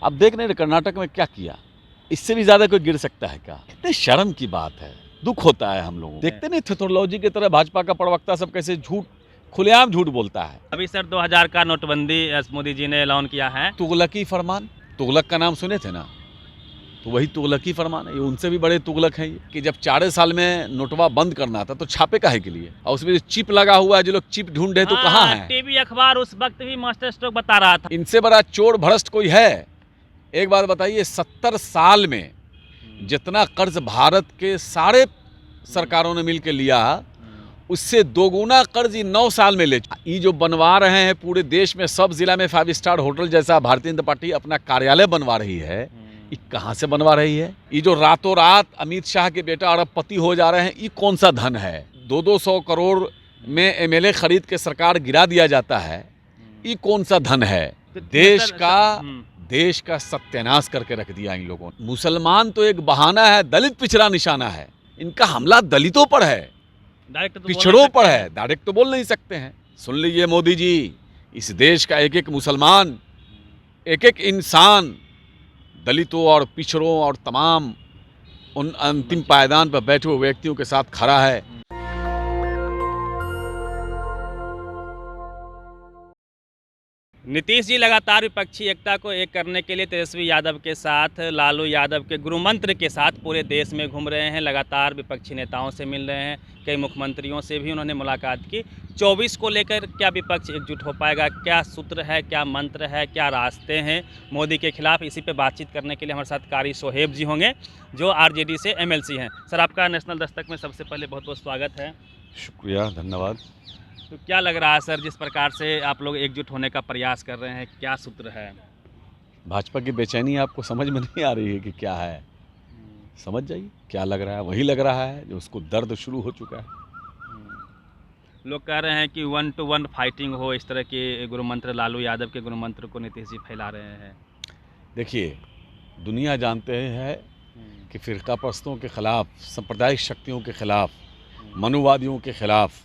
अब देख रहे कर्नाटक में क्या किया, इससे भी ज्यादा कोई गिर सकता है क्या? इतने शर्म की बात है, दुख होता है हम लोगों। देखते नहीं थेथोलॉजी की तरह भाजपा का प्रवक्ता सब कैसे झूठ, खुलेआम झूठ बोलता है। अभी सर 2000 का नोटबंदी मोदी जी ने ऐलान किया है। तुगलकी फरमान, तुगलक का नाम सुने थे ना, तो वही तुगलकी फरमान है। ये उनसे भी बड़े तुगलक हैं ये, कि जब 4 साल में नोटवा बंद करना था तो छापे काहे के लिए, और उसमें चिप लगा हुआ है, जो लोग चिप ढूंढे तो कहाँ है? टीवी अखबार उस वक्त भी मास्टर स्ट्रोक बता रहा था। इनसे बड़ा चोर भ्रष्ट कोई है? एक बात बताइए, 70 साल में जितना कर्ज भारत के सारे सरकारों ने मिलकर लिया, उससे दोगुना कर्ज 9 साल में ले। ये जो बनवा रहे हैं पूरे देश में, सब जिला में 5 स्टार होटल जैसा भारतीय जनता पार्टी अपना कार्यालय बनवा रही है, ये कहाँ से बनवा रही है? ये जो रातों रात अमित शाह के बेटा अरबपति हो जा रहे हैं, ये कौन सा धन है? 200 करोड़ में एमएलए खरीद के सरकार गिरा दिया जाता है, ये कौन सा धन है? देश का सत्यानाश करके रख दिया इन लोगों ने। मुसलमान तो एक बहाना है, दलित पिछड़ा निशाना है। इनका हमला दलितों पर है, पिछड़ों पर है, डायरेक्ट तो बोल नहीं सकते हैं। सुन लीजिए मोदी जी, इस देश का एक एक मुसलमान, एक एक इंसान दलितों और पिछड़ों और तमाम उन अंतिम पायदान पर बैठे हुए व्यक्तियों के साथ खड़ा है। नीतीश जी लगातार विपक्षी एकता को एक करने के लिए तेजस्वी यादव के साथ, लालू यादव के गुरुमंत्र के साथ पूरे देश में घूम रहे हैं। लगातार विपक्षी नेताओं से मिल रहे हैं, कई मुख्यमंत्रियों से भी उन्होंने मुलाकात की। 24 को लेकर क्या विपक्ष एकजुट हो पाएगा? क्या सूत्र है, क्या मंत्र है, क्या रास्ते हैं मोदी के खिलाफ? इसी पे बातचीत करने के लिए हमारे साथ कारी सोहेब जी होंगे, जो आरजेडी से एमएलसी हैं। सर, आपका नेशनल दस्तक में सबसे पहले बहुत बहुत स्वागत है। शुक्रिया, धन्यवाद। तो क्या लग रहा है सर, जिस प्रकार से आप लोग एकजुट होने का प्रयास कर रहे हैं, क्या सूत्र है? भाजपा की बेचैनी आपको समझ में नहीं आ रही है कि क्या है? समझ जाइए क्या लग रहा है। वही लग रहा है जो उसको दर्द शुरू हो चुका है। लोग कह रहे हैं कि 1 to 1 फाइटिंग हो, इस तरह के गुरुमंत्र, लालू यादव के गुरुमंत्र को नीतीश जी फैला रहे हैं। देखिए, दुनिया जानते हैं कि फिरका परस्तों के खिलाफ, सांप्रदायिक शक्तियों के खिलाफ, मनुवादियों के खिलाफ,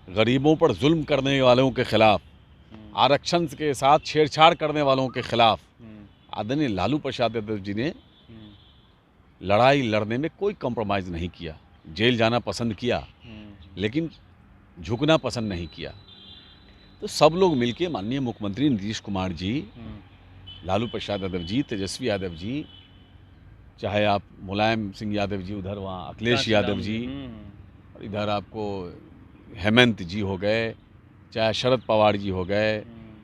गरीबों पर जुल्म करने वालों के खिलाफ, आरक्षण के साथ छेड़छाड़ करने वालों के खिलाफ आदरणीय लालू प्रसाद यादव जी ने लड़ाई लड़ने में कोई कॉम्प्रोमाइज़ नहीं किया। जेल जाना पसंद किया, लेकिन झुकना पसंद नहीं किया। तो सब लोग मिलके, माननीय मुख्यमंत्री नीतीश कुमार जी, लालू प्रसाद यादव जी, तेजस्वी यादव जी, चाहे आप मुलायम सिंह यादव जी, उधर वहाँ अखिलेश यादव जी, और इधर आपको हेमंत जी हो गए, चाहे शरद पवार जी हो गए,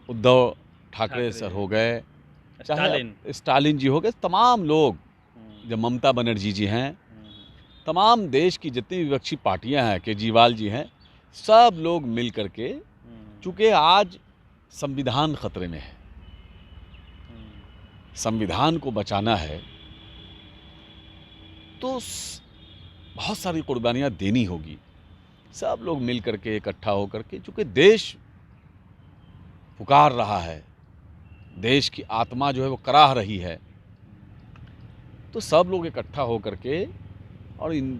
उद्धव ठाकरे सर हो गए, चाहे स्टालिन जी हो गए, तमाम लोग, जब ममता बनर्जी जी हैं, तमाम देश की जितनी विपक्षी पार्टियां हैं, केजरीवाल जी हैं, सब लोग मिल करके, चूँकि आज संविधान खतरे में है, संविधान को बचाना है, तो बहुत सारी कुर्बानियां देनी होगी। सब लोग मिल करके, इकट्ठा होकर के, चूँकि देश पुकार रहा है, देश की आत्मा जो है वो कराह रही है, तो सब लोग इकट्ठा होकर के, और इन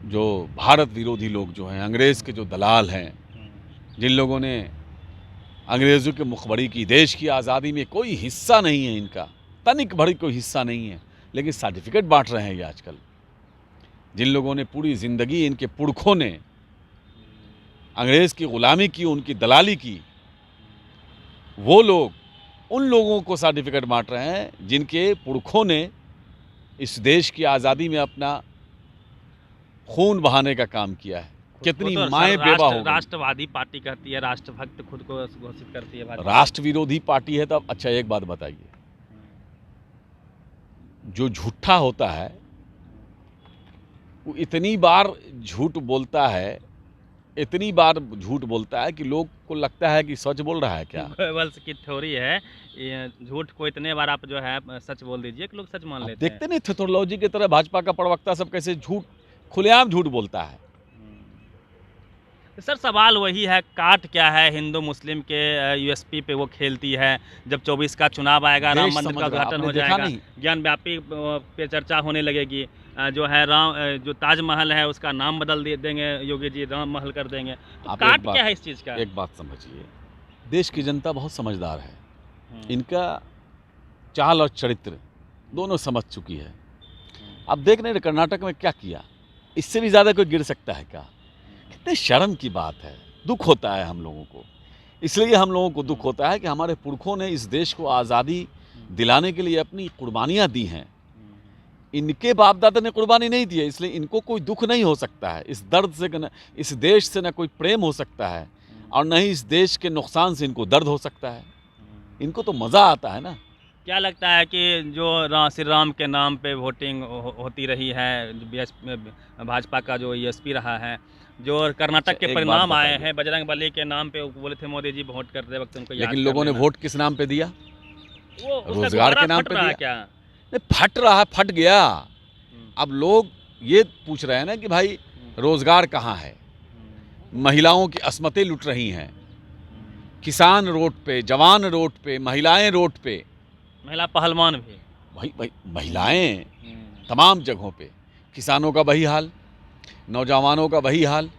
जो भारत विरोधी लोग जो हैं, अंग्रेज़ के जो दलाल हैं, जिन लोगों ने अंग्रेज़ों की मुखबरी की, देश की आज़ादी में कोई हिस्सा नहीं है इनका, तनिक भर कोई हिस्सा नहीं है, लेकिन सर्टिफिकेट बांट रहे हैं ये आजकल। जिन लोगों ने पूरी ज़िंदगी, इनके पुरखों ने अंग्रेज़ की ग़ुलामी की, उनकी दलाली की, वो लोग उन लोगों को सर्टिफिकेट बांट रहे हैं जिनके पुरखों ने इस देश की आज़ादी में अपना खून बहाने का काम किया है। कितनी माएँ बेवा हो गई। राष्ट्रवादी पार्टी कहती है, राष्ट्रभक्त खुद को घोषित करती है। राष्ट्र विरोधी पार्टी है तब। अच्छा, एक बात बताइए, जो झूठा होता है वो इतनी बार झूठ बोलता है, इतनी बार झूठ बोलता है कि लोग को लगता है कि सच बोल रहा है। क्या गोएबल्स की थ्योरी है, झूठ को इतने बार आप जो है सच बोल दीजिए कि लोग सच मान लेते हैं। देखते नहीं थेथोलॉजी की तरह भाजपा का प्रवक्ता सब कैसे झूठ, खुलेआम झूठ बोलता है। सर, सवाल वही है, काट क्या है हिंदू मुस्लिम के यूएसपी पे वो खेलती है। जब 24 का चुनाव आएगा, राम मंदिर का उद्घाटन हो जाएगा, ज्ञान व्यापी पे चर्चा होने लगेगी, जो है जो ताजमहल है उसका नाम बदल देंगे योगी जी, राम महल कर देंगे। तो काट क्या है इस चीज़ का? एक बात समझिए, देश की जनता बहुत समझदार है। इनका चाल और चरित्र दोनों समझ चुकी है। अब देख रहे हैं कर्नाटक में क्या किया, इससे भी ज़्यादा कोई गिर सकता है क्या? कितने शर्म की बात है, दुख होता है हम लोगों को। इसलिए हम लोगों को दुख होता है कि हमारे पुरखों ने इस देश को आज़ादी दिलाने के लिए अपनी कुर्बानियाँ दी हैं। इनके बाप दादा ने कुर्बानी नहीं दी है, इसलिए इनको कोई दुख नहीं हो सकता है। इस दर्द से इस देश से न कोई प्रेम हो सकता है और न ही इस देश के नुकसान से इनको दर्द हो सकता है। इनको तो मज़ा आता है ना। क्या लगता है कि जो श्री राम के नाम पे वोटिंग होती रही है, भाजपा का जो एसपी रहा है, जो कर्नाटक के परिणाम आए हैं बजरंग बली के नाम पे, बोले थे मोदी जी वोट करते वक्त उनको याद, लेकिन लोगों ने वोट किस नाम पे दिया? वो रोजगार के नाम पे दिया क्या? नहीं, फट रहा, फट गया। अब लोग ये पूछ रहे हैं ना कि भाई रोजगार कहाँ है? महिलाओं की अस्मतें लुट रही हैं, किसान रोड पे, जवान रोड पे, महिलाएं रोड पे, महिला पहलवान भी, भाई महिलाएं तमाम जगहों पे, किसानों का वही हाल, नौजवानों का वही हाल,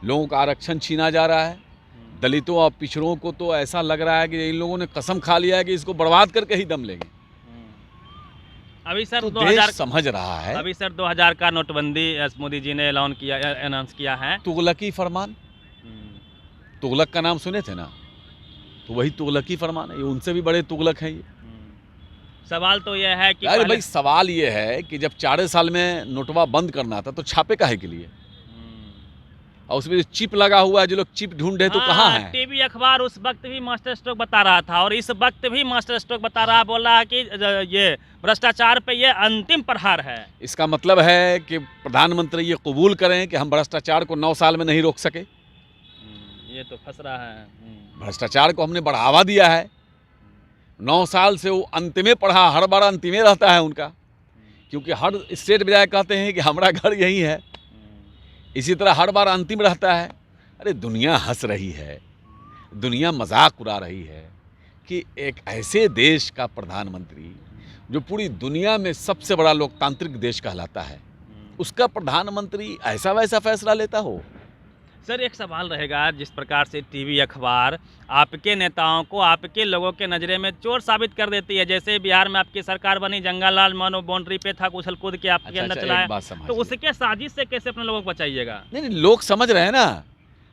लोगों का आरक्षण छीना जा रहा है। दलितों और पिछड़ों को तो ऐसा लग रहा है कि इन लोगों ने कसम खा लिया है कि इसको बर्बाद करके ही दम लेंगे। अभी सर तो 2000 देश समझ रहा है। अभी सर 2000 का नोटबंदी मोदी जी ने अनाउंस किया है। तुगलकी फरमान, तुगलक का नाम सुने थे ना, तो वही तुगलकी फरमान है। ये उनसे भी बड़े तुगलक हैं ये। सवाल तो यह है कि अरे भाई सवाल ये है कि जब 4 साल में नोटवा बंद करना था तो छापे काहे के लिए? और उसमें जो चिप लगा हुआ है, जो लोग चिप ढूंढे तो कहाँ है? टीवी अखबार उस वक्त भी मास्टर स्ट्रोक बता रहा था और इस वक्त भी मास्टर स्ट्रोक बता रहा, बोला कि ये भ्रष्टाचार पे ये अंतिम प्रहार है। इसका मतलब है कि प्रधानमंत्री ये कबूल करें कि हम भ्रष्टाचार को 9 साल में नहीं रोक सके। ये तो फंस रहा है। भ्रष्टाचार को हमने बढ़ावा दिया है। 9 साल से वो अंतिमे पढ़ा, हर बार अंतिमे रहता है उनका, क्योंकि हर स्टेट बजाय कहते हैं कि हमारा घर यही है, इसी तरह हर बार अंतिम रहता है। अरे दुनिया हंस रही है, दुनिया मजाक उड़ा रही है कि एक ऐसे देश का प्रधानमंत्री जो पूरी दुनिया में सबसे बड़ा लोकतांत्रिक देश कहलाता है, उसका प्रधानमंत्री ऐसा वैसा फैसला लेता हो। सर एक सवाल रहेगा, जिस प्रकार से टीवी अखबार आपके नेताओं को आपके लोगों के नज़रे में चोर साबित कर देती है, जैसे बिहार में आपकी सरकार बनी, जंगालाल मानो बाउंड्री पे था, उछल कूद के आपके अंदर चलाया, तो उसके साजिश से कैसे अपने लोगों को बचाइएगा? नहीं, लोग समझ रहे हैं ना,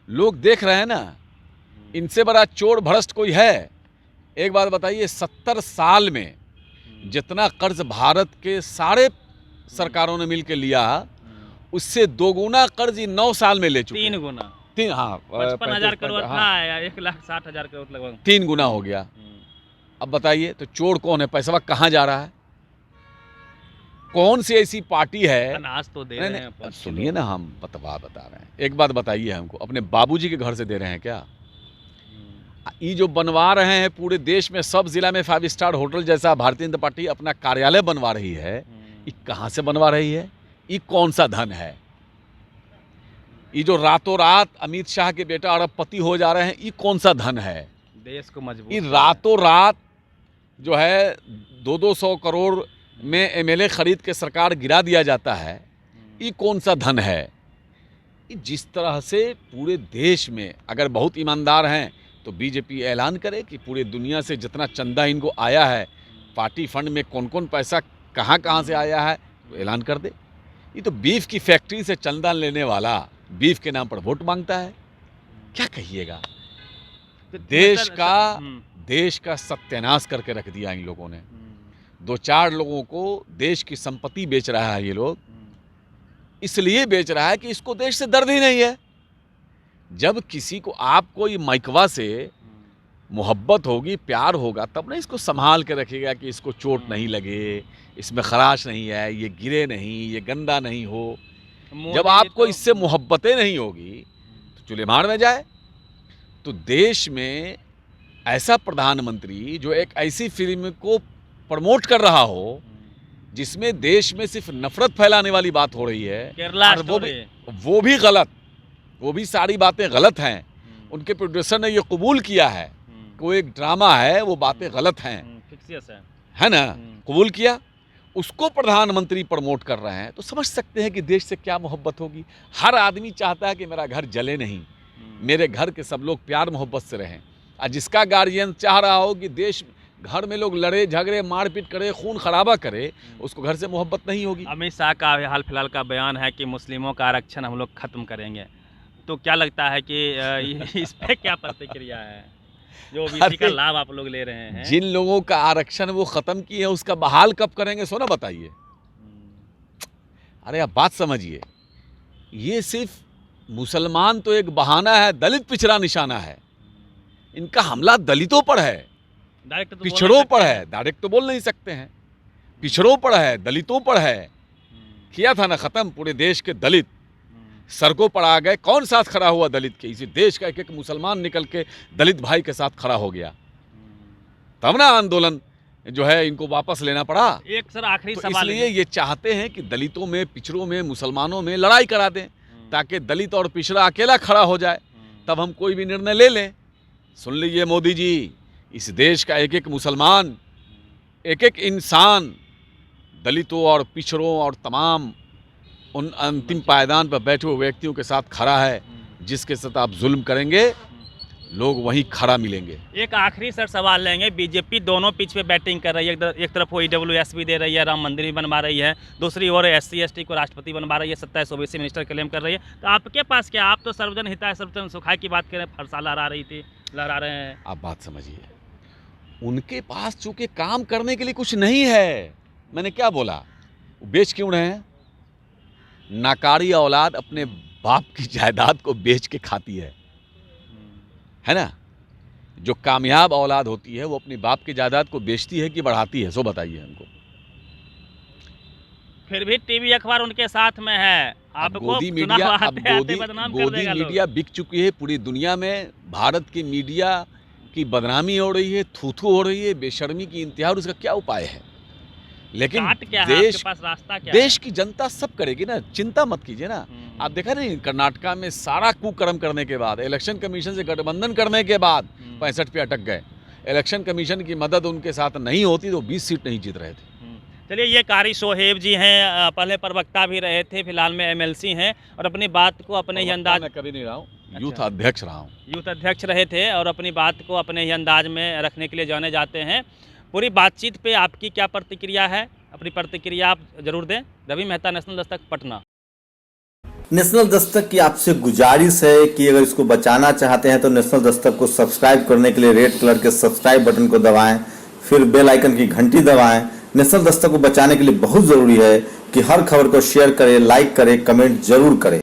लोग देख रहे हैं ना, इनसे बड़ा चोर भ्रष्ट कोई है? एक बात बताइए, 70 साल में जितना कर्ज भारत के सारे सरकारों ने मिल के लिया, उससे 2 गुना कर्ज 9 साल में ले चुके। 3 गुना, 3, हाँ 55,000 करोड़ था या 1,60,000 करोड़ लगभग, 3 गुना हो गया। अब बताइए तो चोर कौन है? पैसा कहाँ जा रहा है? कौन सी ऐसी पार्टी है? अनाज तो दे रहे हैं। सुनिए ना, हम बता रहे हैं, एक बात बताइए हमको, अपने बाबूजी के घर से दे रहे हैं क्या? ये जो बनवा रहे हैं पूरे देश में, सब जिला में 5 स्टार होटल जैसा भारतीय जनता पार्टी अपना कार्यालय बनवा रही है, ये कहाँ से बनवा रही है? ये कौन सा धन है? ये जो रातों रात अमित शाह के बेटा अरबपति हो जा रहे हैं, ये कौन सा धन है? देश को मजबूत, ये रातों रात जो है 200-200 करोड़ में एमएलए खरीद के सरकार गिरा दिया जाता है, ये कौन सा धन है? ये जिस तरह से पूरे देश में अगर बहुत ईमानदार हैं तो बीजेपी ऐलान करे कि पूरे दुनिया से जितना चंदा इनको आया है, पार्टी फंड में कौन कौन पैसा कहाँ से आया है, तो ऐलान कर दे। ये तो बीफ की फैक्ट्री से चंदा लेने वाला बीफ के नाम पर वोट मांगता है, क्या कहिएगा? देश का सत्यानाश करके रख दिया इन लोगों ने। 2-4 लोगों को देश की संपत्ति बेच रहा है ये लोग, इसलिए बेच रहा है कि इसको देश से दर्द ही नहीं है। जब किसी को आपको ये माइकवा से मोहब्बत होगी, प्यार होगा, तब ना इसको संभाल के रखेगा कि इसको चोट नहीं लगे, इसमें खराश नहीं है, ये गिरे नहीं, ये गंदा नहीं हो। जब आपको इससे मोहब्बतें नहीं होगी तो चूल्हे मार में जाए। तो देश में ऐसा प्रधानमंत्री जो एक ऐसी फिल्म को प्रमोट कर रहा हो जिसमें देश में सिर्फ नफरत फैलाने वाली बात हो रही है, केरला वो भी गलत, वो भी सारी बातें गलत हैं। उनके प्रोड्यूसर ने ये कबूल किया है कि वो एक ड्रामा है, वो बातें गलत हैं, फिक्सियस है ना, कबूल किया। उसको प्रधानमंत्री प्रमोट कर रहे हैं, तो समझ सकते हैं कि देश से क्या मोहब्बत होगी। हर आदमी चाहता है कि मेरा घर जले नहीं, मेरे घर के सब लोग प्यार मोहब्बत से रहें। और जिसका गार्जियन चाह रहा हो कि देश घर में लोग लड़े झगड़े मारपीट करे खून खराबा करे, उसको घर से मोहब्बत नहीं होगी। अमित शाह का हाल फिलहाल का बयान है कि मुस्लिमों का आरक्षण हम लोग खत्म करेंगे, तो क्या लगता है कि इस पे क्या प्रतिक्रिया है, जो ओबीसी का लाभ आप लोग ले रहे हैं? जिन लोगों का आरक्षण वो खत्म किए हैं उसका बहाल कब करेंगे, सो ना बताइए। अरे आप बात समझिए, ये सिर्फ मुसलमान तो एक बहाना है, दलित पिछड़ा निशाना है। इनका हमला दलितों पर है, डायरेक्ट तो पिछड़ों पर है। डायरेक्ट तो बोल नहीं सकते हैं, पिछड़ों पर है, दलितों पर है। किया था ना खत्म पूरे देश के दलित, सड़कों पर आ गए। कौन साथ खड़ा हुआ दलित के? इसी देश का एक एक मुसलमान निकल के दलित भाई के साथ खड़ा हो गया, तब ना आंदोलन जो है इनको वापस लेना पड़ा। एक सर आखिरी तो सवाल इसलिए ये चाहते हैं कि दलितों में, पिछड़ों में, मुसलमानों में लड़ाई करा दें, ताकि दलित और पिछड़ा अकेला खड़ा हो जाए, तब हम कोई भी निर्णय ले लें। सुन लीजिए मोदी जी, इस देश का एक एक मुसलमान, एक एक इंसान दलितों और पिछड़ों और तमाम उन अंतिम पायदान पर बैठे हुए व्यक्तियों के साथ खड़ा है। जिसके साथ आप जुल्म करेंगे लोग वहीं खड़ा मिलेंगे। एक आखिरी सर सवाल लेंगे। बीजेपी दोनों पिच पे बैटिंग कर रही है, एक तरफ वो EWS भी दे रही है, राम मंदिर भी बनवा रही है, दूसरी ओर SC ST को राष्ट्रपति बनवा रही है, 27 OBC मिनिस्टर क्लेम कर रही है। तो आपके पास क्या, आप तो सर्वजन हिताय सर्वजन सुखाय की बात करें, फरसा लहरा रहे हैं। आप बात समझिए, उनके पास चूंकि काम करने के लिए कुछ नहीं है। मैंने क्या बोला, वो बेच क्यों रहे हैं? नाकारी औलाद अपने बाप की जायदाद को बेच के खाती है ना। जो कामयाब औलाद होती है वो अपनी बाप की जायदाद को बेचती है कि बढ़ाती है, सो बताइए हमको। फिर भी टीवी अखबार उनके साथ में है, आपको गोदी मीडिया, बदनाम कर देगा लोग। मीडिया बिक चुकी है पूरी दुनिया में। भारत की मीडिया की बदनामी हो रही है, थू हो रही है, बेशर्मी की इंतहा, और उसका क्या उपाय है? लेकिन देश, पास रास्ता क्या देश की जनता सब करेगी ना, चिंता मत कीजिए ना। आप देखा नहीं, कर्नाटका में सारा कुकर्म करने के बाद, इलेक्शन कमीशन से गठबंधन करने के बाद 65 पे अटक गए। इलेक्शन कमीशन की मदद उनके साथ नहीं होती तो 20 सीट नहीं जीत रहे थे। चलिए, ये कारी शोहेब जी हैं, पहले प्रवक्ता भी रहे थे, फिलहाल में MLC हैं, और अपनी बात को अपने ही अंदाज में, कभी नहीं रहा हूँ, यूथ अध्यक्ष रहा हूँ। यूथ अध्यक्ष रहे थे और अपनी बात को अपने ही अंदाज में रखने के लिए जाने जाते हैं। पूरी बातचीत पे आपकी क्या प्रतिक्रिया है? अपनी प्रतिक्रिया आप जरूर दें। रवि मेहता, नेशनल दस्तक, पटना। नेशनल दस्तक की आपसे गुजारिश है कि अगर इसको बचाना चाहते हैं तो नेशनल दस्तक को सब्सक्राइब करने के लिए रेड कलर के सब्सक्राइब बटन को दबाएं, फिर बेल आइकन की घंटी दबाएं। नेशनल दस्तक को बचाने के लिए बहुत जरूरी है कि हर खबर को शेयर करें, लाइक करें, कमेंट जरूर करें।